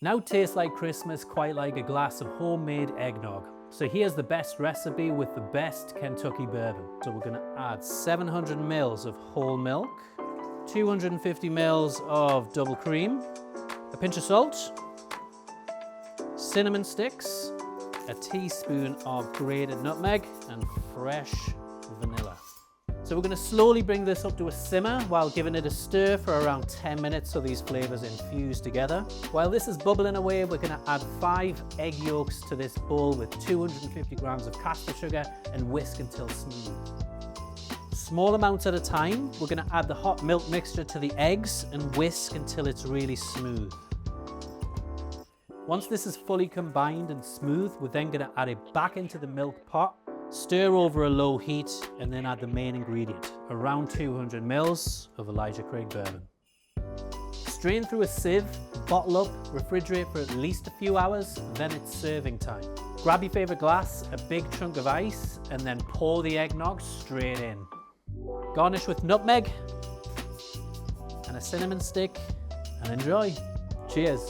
Now tastes like Christmas, quite like a glass of homemade eggnog. So here's the best recipe with the best Kentucky bourbon. So we're gonna add 700 mils of whole milk, 250 mils of double cream, a pinch of salt, cinnamon sticks, a teaspoon of grated nutmeg, and fresh vanilla. So we're going to slowly bring this up to a simmer while giving it a stir for around 10 minutes so these flavors infuse together. While this is bubbling away, we're going to add 5 egg yolks to this bowl with 250 grams of caster sugar and whisk until smooth. Small amounts at a time, we're going to add the hot milk mixture to the eggs and whisk until it's really smooth. Once this is fully combined and smooth, we're then going to add it back into the milk pot, stir over a low heat, and then add the main ingredient, around 200 mils of Elijah Craig bourbon. Strain through a sieve, bottle up, refrigerate for at least a few hours, then it's serving time. Grab your favorite glass, a big chunk of ice, and then pour the eggnog straight in. Garnish with nutmeg and a cinnamon stick, and enjoy. Cheers.